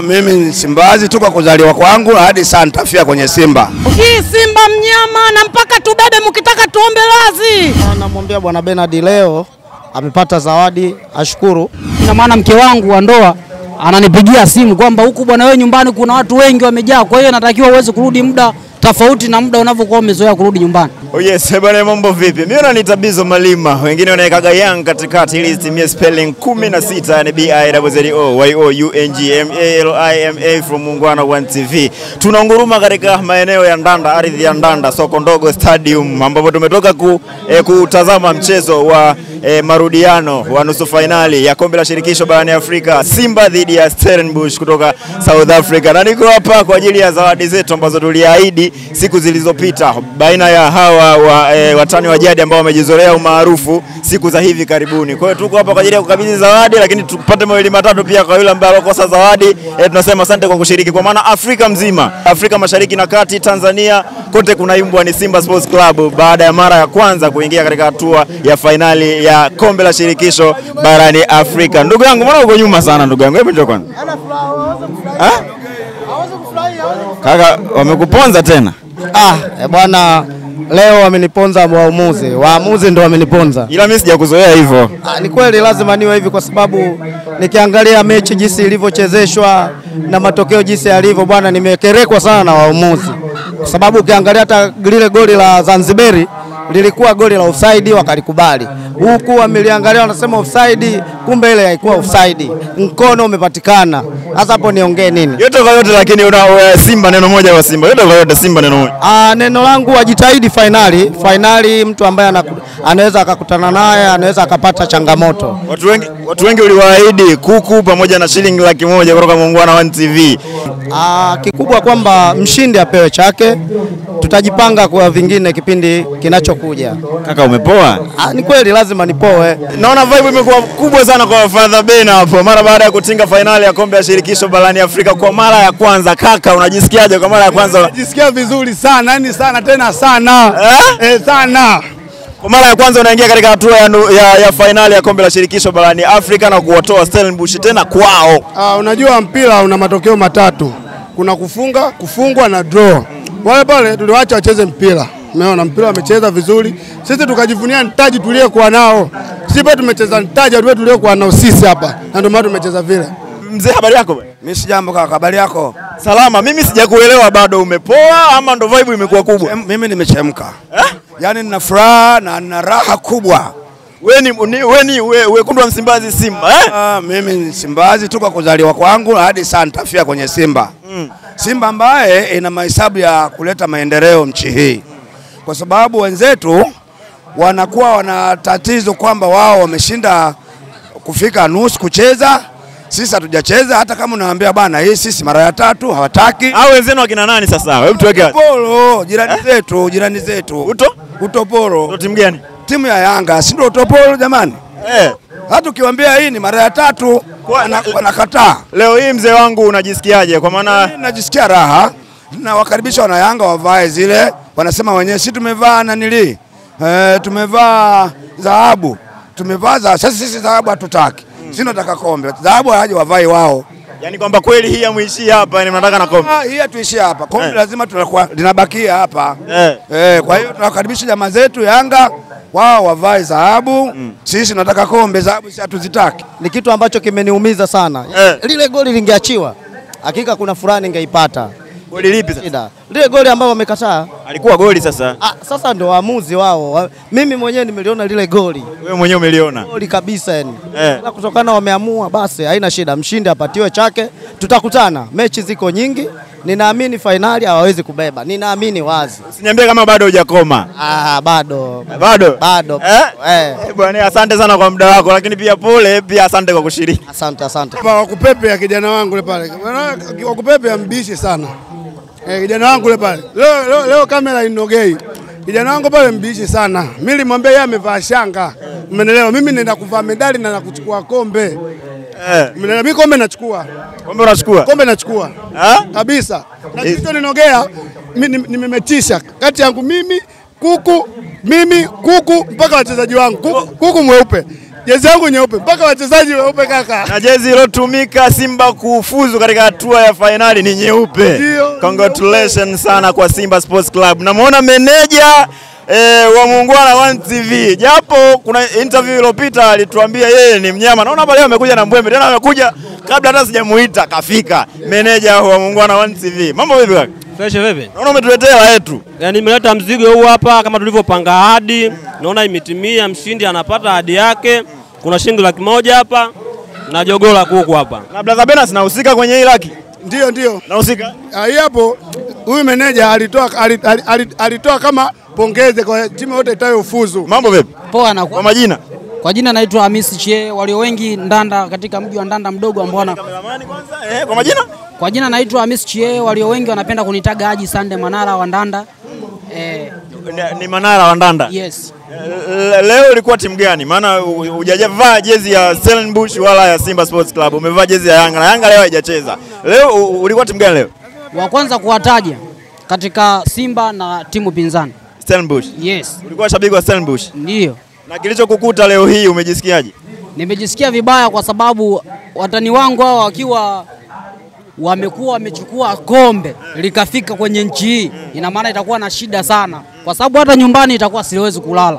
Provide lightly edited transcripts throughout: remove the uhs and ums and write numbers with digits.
Mimi ni Simbazi tu kwa kuzaliwa kwangu hadi sasa nitafia kwenye Simba. Hii Simba mnyama na mpaka tubebe mkitaka tuombe lazi. Namwambia bwana Bernard leo amepata zawadi, ashukuru. Na maana mke wangu wa ndoa ananipigia simu kwamba huku bwana wewe nyumbani kuna watu wengi wamejaa, kwa hiyo natakiwa uweze kurudi muda tofauti na muda unavyokuwa umezoea kurudi nyumbani. Oh yes, bwana mambo vipi? Mimi unaniita Bizo Malima, wengine wanaikaga Young katikati ili itimie spelling 16 yani BIZZOYOUNGMALIMA from Muungwana 1 TV. Tunaunguruma katika maeneo ya Ndanda, ardhi ya Ndanda, soko ndogo stadium ambapo tumetoka kutazama mchezo wa marudiano wa nusu finali ya kombe la shirikisho barani Afrika, Simba dhidi ya Stellenbosch kutoka South Africa. Na niko hapa kwa ajili ya zawadi zetu ambazo tuliahidi siku zilizopita baina ya hawa watani wa jadi ambao wamejizolea umaarufu siku za hivi karibuni. Kwa hiyo tuko hapa kwa ajili ya kukabidhi zawadi, lakini tupate mawili matatu pia kwa yule ambaye alokosa zawadi. Tunasema asante kwa kushiriki, kwa maana Afrika mzima, Afrika Mashariki na Kati, Tanzania kote kunaimbwa ni Simba Sports Club baada ya mara ya kwanza kuingia katika hatua ya finali ya kombe la shirikisho barani Afrika. Ndugu yangu, mbona uko nyuma sana ndugu yangu? Hebu njoo kwanza. Kaka, wamekuponza tena? Bwana leo wameniponza waamuzi ndio wameniponza. Ila mimi sijakuzoea hivyo. Ni kweli lazima niwe hivi kwa sababu nikiangalia mechi jinsi ilivyochezeshwa na matokeo jinsi yalivyo, bwana nimekerekwa sana na waamuzi. Kwa sababu ukiangalia hata lile goli la Zanzibari lilikuwa goli la offside wakalikubali. Huku wameliangalia wanasema offside, kumbe ile haikuwa offside. Mkono umepatikana. Sasa hapo niongee nini? Yote kwa yote, lakini una Simba neno moja wa Simba. Yote kwa yote Simba neno moja. Neno langu wajitahidi finali mtu ambaye anaweza akakutana naye anaweza akapata changamoto. Watu wengi uliwaahidi kuku pamoja na shilingi 100,000 kutoka Muungwana 1 TV. Kikubwa kwamba mshindi apewe chake. Tutajipanga kwa vingine kipindi kinachokuja. Kaka umepoa? Ni kweli lazima nipoe. Naona vibe imekuwa kubwa sana kwa Father Ben hapo mara baada ya kutinga finali ya kombe la shirikisho barani Afrika kwa mara ya kwanza. Kaka unajisikiaje kwa mara ya kwanza? Najisikia vizuri sana, yani sana tena sana. Sana. Kwa mara ya kwanza unaingia katika hatua ya finali ya kombe la shirikisho barani Afrika na kuwatoa Stellenbosch tena kwao. Unajua mpira una matokeo matatu. Kuna kufunga, kufungwa na draw. Wale pale tuliwaacha wacheze mpira. Umeona mpira wamecheza vizuri. Sisi tukajivunia mtaji tuliokuwa nao. Sisi pia tumecheza mtaji tuliokuwa nao sisi hapa. Na ndio maana tumecheza vile. Mzee, habari yako? Mimi si jambo kaka, habari yako? Salama. Mimi sijakuelewa bado, umepoa ama ndo vibe imekuwa kubwa? Mimi nimechemka. Yaani nina furaha na nina raha kubwa. Wewe wekundu wa Msimbazi Simba, Mimi ni Simbazi tu kwa kuzaliwa kwangu hadi sasa nitafia kwenye Simba. Simba ambaye ina mahesabu ya kuleta maendeleo nchi hii. Kwa sababu wenzetu wanakuwa wana tatizo kwamba wao wameshinda kufika nusu kucheza, sisi hatujacheza. Hata kama unawaambia bana hii sisi mara ya 3 hawataki. Hao wenzenu wakina nani sasa? Hebu tuweke Utopolo, jirani zetu. Utopolo. Timu gani? Timu ya Yanga, si ndio Utopolo jamani? Hata ukiwaambia hii ni mara ya 3 wanakataa. Leo hii mzee wangu unajisikiaje? Kwa maana najisikia raha na wakaribisha wana Yanga wavae zile, wanasema wenyewe si tumevaa nanili. Tumevaa dhahabu. Sasa sisi dhahabu hatutaki. Sisi tunataka kombe. Dhahabu haje wavae wao. Yaani kwamba kweli hii hamuishii hapa, yani mnataka na kombe. Hii hatuishii hapa. Kombe lazima tunakuwa linabakia hapa. Kwa hiyo tunakaribisha jamaa zetu Yanga wao wavae dhahabu. Sisi tunataka kombe, dhahabu sisi hatuzitaki. Ni kitu ambacho kimeniumiza sana. Lile goli lingeachiwa, hakika kuna furaha ningeipata. Goli lipi sasa? Lile goli ambao wamekataa. Alikuwa goli sasa. Sasa ndio waamuzi wao. Mimi mwenyewe nimeliona lile goli. Wewe mwenyewe umeliona? Goli kabisa yani. Na kutokana wameamua basi haina shida, mshindi apatiwe chake. Tutakutana. Mechi ziko nyingi. Ninaamini finali hawawezi kubeba. Ninaamini wazi. Usiniambie kama bado hujakoma. Bado. Bado? Bwana asante sana kwa muda wako, lakini pia pole, pia asante kwa kushiriki. Asante. Wakupepe ya kijana wangu yule pale. Wakupepe ya mbishi sana. Kijana wangu yule pale. Leo kamera inogei. Kijana wangu pale mbishi sana. Mimi nilimwambia yeye amevaa shanga. Umeelewa? Mimi nenda kuvaa medali na kuchukua kombe. Mimi kombe nachukua. Kombe unachukua? Kombe nachukua. Kabisa. Na kitu ninogea nimemetisha kati yangu mimi kuku mpaka wachezaji wangu. Kuku mweupe. Jezi yangu nyeupe mpaka wachezaji weupe kaka. Na jezi iliyotumika Simba kufuzu katika hatua ya finali ni nyeupe. Congratulations sana kwa Simba Sports Club. Namuona meneja wa Muungwana One TV. Japo kuna interview iliyopita alituambia yeye ni mnyama. Naona hapa leo amekuja na mbwembe. Tena amekuja kabla hata sijamuita kafika. Meneja wa Muungwana One TV. Mambo vipi kaka? Fresh vipi? Naona umetuletea hela yetu. Yaani nimeleta mzigo huu hapa kama tulivyopanga ahadi. Naona imetimia, mshindi anapata ahadi yake. Kuna shilingi 100,000 hapa na jogoo la kuku hapa. Na brother Benas nahusika kwenye hii laki? Ndio. Nahusika? Hii hapo huyu meneja alitoa kama pongeze kwa timu yote itayofuzu. Mambo vipi? Poa na kwa majina? Kwa jina naitwa Hamisi Chie, walio wengi Ndanda katika mji wa Ndanda mdogo ambao kwa majina? Kwa jina naitwa Hamisi Chie, walio wengi wanapenda kunitaga Haji Sande Manara wa Ndanda. Ni Manara wa Ndanda? Yes. Leo ilikuwa timu gani? Maana hujavaa jezi ya Stellenbosch wala ya Simba Sports Club. Umevaa jezi ya Yanga na Yanga leo haijacheza. Leo ulikuwa timu gani leo? Wa kwanza kuwataja katika Simba na timu pinzani. Stellenbosch? Yes. Ulikuwa shabiki wa Stellenbosch? Ndio. Na kilichokukuta leo hii umejisikiaje? Nimejisikia vibaya kwa sababu watani wangu hao wakiwa wamekuwa wamechukua kombe likafika kwenye nchi hii, ina maana itakuwa na shida sana, kwa sababu hata nyumbani itakuwa siwezi kulala,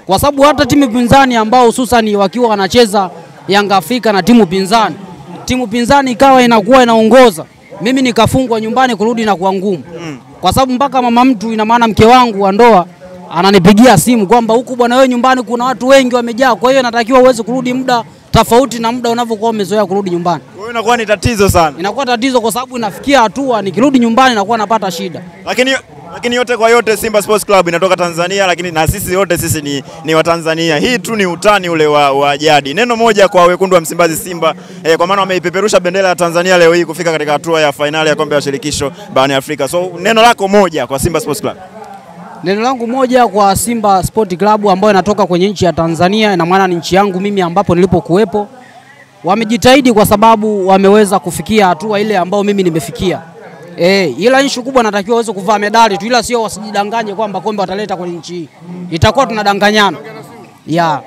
kwa sababu hata timu pinzani ambao hususan wakiwa wanacheza Yanga Afrika na timu pinzani ikawa inakuwa inaongoza, mimi nikafungwa nyumbani kurudi na kuwa ngumu, kwa sababu mpaka mama mtu, ina maana mke wangu wa ndoa ananipigia simu kwamba huku bwana wewe nyumbani kuna watu wengi wamejaa, kwa hiyo natakiwa uweze kurudi muda tofauti na muda unavyokuwa umezoea kurudi nyumbani. Kwa hiyo inakuwa ni tatizo sana. Inakuwa tatizo kwa sababu inafikia hatua nikirudi nyumbani nakuwa napata shida. Lakini yote kwa yote Simba Sports Club inatoka Tanzania, lakini na sisi wote sisi ni wa Tanzania. Hii tu ni utani ule wa jadi. Neno moja kwa wekundu wa Msimbazi Simba, kwa maana wameipeperusha bendera ya Tanzania leo hii kufika katika hatua ya finali ya kombe la shirikisho barani Afrika. So neno lako moja kwa Simba Sports Club. Neno langu moja kwa Simba Sport Club ambayo inatoka kwenye nchi ya Tanzania, ina maana ni nchi yangu mimi ambapo nilipokuwepo. Wamejitahidi kwa sababu wameweza kufikia hatua ile ambayo mimi nimefikia. Ila issue kubwa natakiwa waweze kuvaa medali tu, ila sio wasijidanganye kwamba kombe wataleta kwenye nchi hii. Itakuwa tunadanganyana.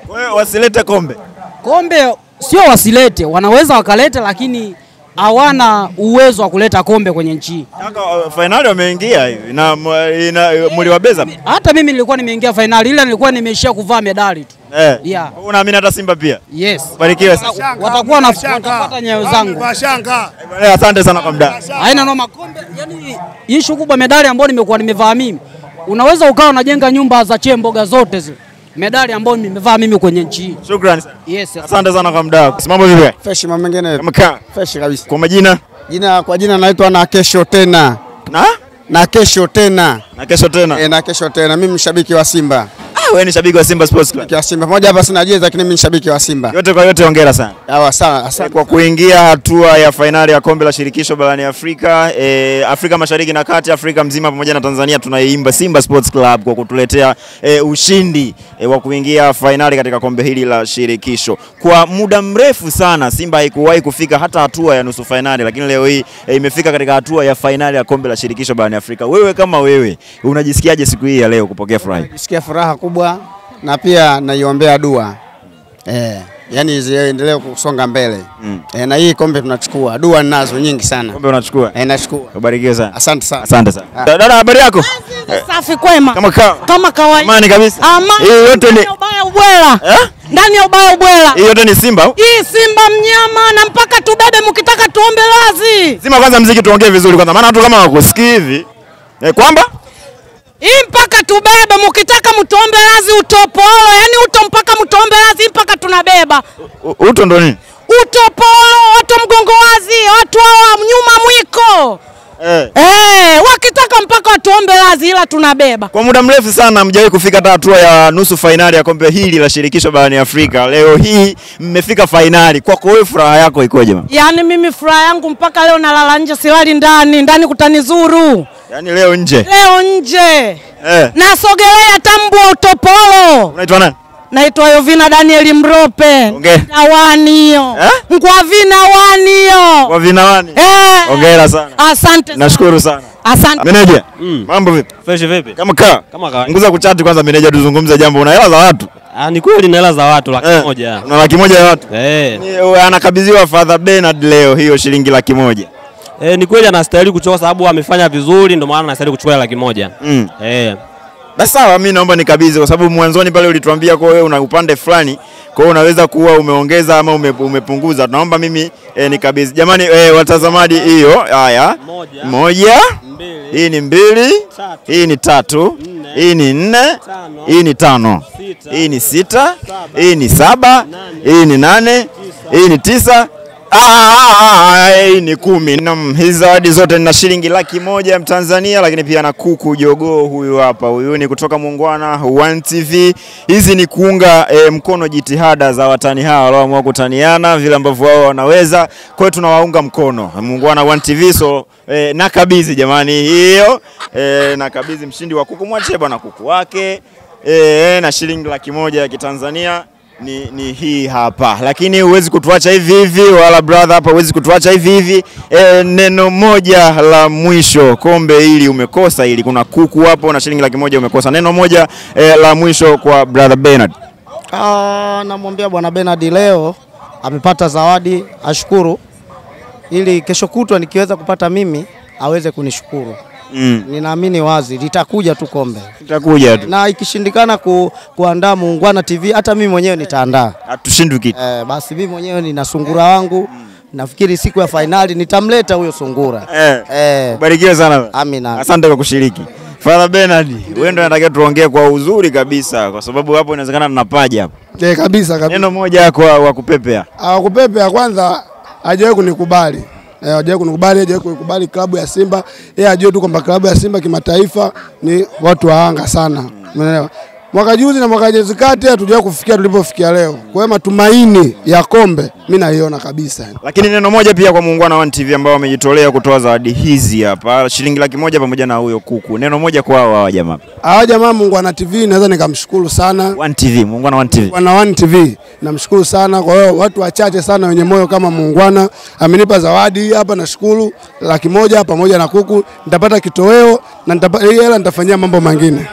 Kwa hiyo wasilete kombe. Kombe sio wasilete, wanaweza wakaleta lakini hawana uwezo wa kuleta kombe kwenye nchi hii. Finali wameingia hivi na mliwabeza. Hata mimi nilikuwa nimeingia finali, ila nilikuwa nimeishia kuvaa medali tu. Unaamini hata Simba pia? Yes. Barikiwe. Watakuwa watafuata nyayo zangu. Asante sana kwa muda. Haina noma, kombe yani issue kubwa medali ambayo nimekuwa nimevaa mimi. Unaweza ukawa unajenga nyumba za chemboga zote zile. Medali ambayo nimevaa mimi kwenye nchi hii. Shukrani. Yes. Asante sana kwa muda wako. Simama vipi? Fresh mambo mengine. Fresh kabisa. Kwa majina? Kwa jina naitwa na kesho tena. Na kesho tena. Na kesho tena. Na kesho tena. Mimi mshabiki wa Simba. Wewe ni shabiki wa Simba Sports Club? Kwa Simba. Moja hapa sina jezi lakini mimi ni shabiki wa Simba. Yote kwa yote hongera sana. Sawa, asante. Kwa kuingia hatua ya finali ya kombe la shirikisho barani Afrika, Afrika Mashariki na Kati, Afrika mzima pamoja na Tanzania, tunaiimba Simba Sports Club kwa kutuletea ushindi wa kuingia finali katika kombe hili la shirikisho. Kwa muda mrefu sana Simba haikuwahi kufika hata hatua ya nusu finali, lakini leo hii imefika katika hatua ya finali ya kombe la shirikisho barani Afrika. Wewe kama wewe unajisikiaje siku hii ya leo kupokea furaha? Nasikia furaha kubwa na pia naiombea dua. Yani ziendelee kusonga mbele. Na hii kombe tunachukua. Dua ninazo nyingi sana. Kombe unachukua? Nachukua. Ubarikiwe sana. Asante sana. Asante sana. Dada, habari yako? Safi kwema. Kama kawaida. Amani kabisa. Hii yote ni ubaya ubwela. Ndani ya ubaya ubwela. Hii yote ni Simba? Hii Simba mnyama na mpaka tubebe mkitaka tuombe lazi. Simba kwanza mziki tuongee vizuri kwanza, maana watu kama wakusikii hivi. Kwamba hii mpaka tubebe mkitaka mtuombe lazi utopolo, yani uto mpaka mtuombe lazi mpaka tunabeba. Uto ndo nini? Utopolo, watu mgongo wazi, watu hawa nyuma mwiko. Wakitaka mpaka watuombe lazi ila tunabeba. Kwa muda mrefu sana hamjawahi kufika hata hatua ya nusu finali ya kombe hili la shirikisho barani Afrika. Leo hii mmefika finali. Kwako wewe furaha yako ikoje mama? Yaani mimi furaha yangu mpaka leo nalala nje, silali ndani kutanizuru. Yaani leo nje? Leo nje. Nasogelea tambu wa utopolo. Unaitwa nani? Naitwa Yovina Daniel Mrope. Wanio. Ngwavina wanio. Ngwavina wani. Hongera sana. Asante. Nashukuru sana. Asante. Meneja, mambo vipi? Fresh vipi? Kama kaa. Kama kawaida. Nguza kuchati kwanza meneja, tuzungumze jambo. Una hela za watu? Ni kweli na hela za watu laki moja. Una laki moja ya watu? Anakabidhiwa Father Bernard leo hiyo shilingi laki moja. Ni kweli anastahili kuchukua sababu amefanya vizuri, ndio maana anastahili kuchukua laki moja. Basi sawa, mimi naomba nikabidhi kwa sababu mwanzoni pale ulituambia kwa wewe una upande fulani, kwa hiyo unaweza kuwa umeongeza ama umepunguza. Naomba mimi nikabidhi. Jamani watazamaji, hiyo haya. Moja. Hii ni 2. Hii ni 3. Hii ni 4. Hii ni 5. Hii ni 6. Hii ni 7. Hii ni 8. Hii ni 9. Hii ni 10. Hizi zawadi zote ni shilingi laki moja ya Tanzania, lakini pia na kuku jogoo huyu hapa. Huyu ni kutoka Muungwana One TV. Hizi ni kuunga mkono jitihada za watani hawa walioamua kutaniana vile ambavyo wao wanaweza. Kwa hiyo tunawaunga mkono Muungwana One TV. So nakabidhi jamani hiyo. Nakabidhi mshindi wa kuku, mwachie bwana kuku wake. Na shilingi laki moja ya Kitanzania. Ni hii hapa, lakini huwezi kutuacha hivi hivi, wala brother hapa huwezi kutuacha hivi hivi. Neno moja la mwisho, kombe hili umekosa, hili kuna kuku hapo na shilingi laki moja umekosa. Neno moja la mwisho kwa brother Bernard. Namwambia bwana Bernard leo amepata zawadi, ashukuru, ili kesho kutwa nikiweza kupata mimi aweze kunishukuru. Ninaamini wazi litakuja tu kombe. Litakuja tu. Na ikishindikana kuandaa Muungwana TV, hata mimi mwenyewe nitaandaa. Hatushindwi kitu. Basi mimi mwenyewe nina sungura wangu. Nafikiri siku ya finali nitamleta huyo sungura. Barikiwe sana. Amina. Asante kwa kushiriki. Father Bernard, wewe ndio unatakiwa tuongee kwa uzuri kabisa kwa sababu hapo inawezekana tunapaja hapo. Kabisa. Neno moja kwa kupepea. Kupepea kwanza hajawahi kunikubali. Hajawahi kunikubali, hajawahi kuikubali klabu ya Simba. Yeye ajue tu kwamba klabu ya Simba kimataifa ni watu wa anga sana. Umeelewa? Mwaka juzi na mwaka juzi kati hatujawahi kufikia tulipofikia leo. Kwa hiyo matumaini ya kombe mimi naiona kabisa. Lakini neno moja pia kwa Muungwana One TV ambao wamejitolea kutoa zawadi hizi hapa, shilingi laki moja pamoja na huyo kuku. Neno moja kwa hawa jamaa. Hawa jamaa Muungwana TV naweza nikamshukuru sana. One TV, Muungwana One TV. Muungwana One TV. Namshukuru sana kwa hiyo watu wachache sana wenye moyo kama Muungwana amenipa zawadi hapa, nashukuru. Laki moja pamoja na kuku, nitapata kitoweo na hela nitafanyia mambo mengine.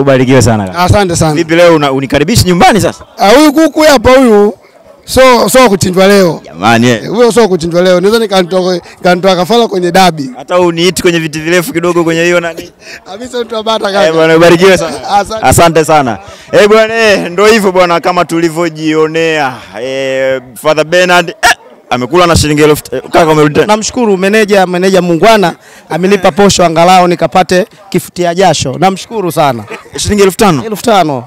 Ubarikiwe sana. Asante sana. Vipi leo unikaribishi nyumbani sasa? Huyu kuku hapa huyu so kuchinjwa leo. Jamani huyo so kuchinjwa leo. Naweza nikanitoa kafara kwenye dabi. Hata uniiti kwenye viti virefu kidogo kwenye hiyo nani? Kabisa tutabata kaka. Bwana ubarikiwe sana. Asante sana. Bwana ndio hivyo bwana, kama tulivyojionea Father Bernard amekula na shilingi 1000. Kaka umerudi. Namshukuru meneja Muungwana amenipa posho angalau nikapate kifutia jasho. Namshukuru sana. Shilingi 1500. 1500.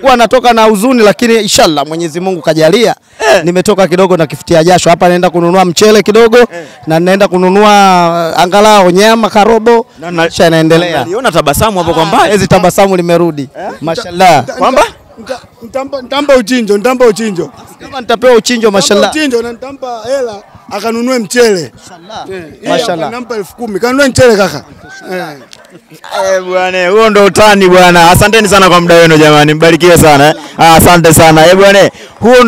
Kwa natoka na huzuni, lakini inshallah Mwenyezi Mungu kajalia nimetoka kidogo na kifutia jasho. Hapa naenda kununua mchele kidogo na naenda kununua angalau nyama karobo. Kisha naendelea. Niliona tabasamu hapo kwa mbali. Hizi tabasamu limerudi. Mashallah. Kwamba nitampa uchinjo. Kama nitapewa uchinjo mashallah. Uchinjo na nitampa hela akanunue mchele. Mashallah. Nampa 10,000. Kanunue mchele kaka. Bwana, huo ndo utani bwana. Asanteni sana kwa muda wenu jamani. Mbarikiwe sana. Asante sana. Bwana, huo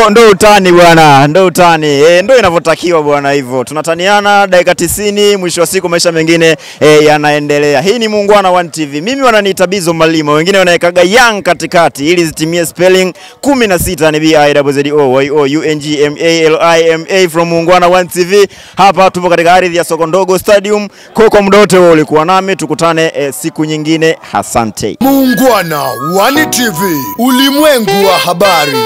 ndo utani bwana. Ndo utani. Ndo inavyotakiwa bwana hivyo. Tunataniana dakika 90, mwisho wa siku maisha mengine yanaendelea. Hii ni Muungwana One TV. Mimi wananiita Bizo Malima, wengine wanaekaga Young katikati ili zitimie spelling 16 ni BIZZOYOUNGMALIMA from Muungwana One TV. Hapa tupo katika ardhi ya Soko Ndogo Stadium. Kwa muda wote ulikuwa nami, tukutane siku nyingine. Asante. Muungwana One TV, ulimwengu wa habari.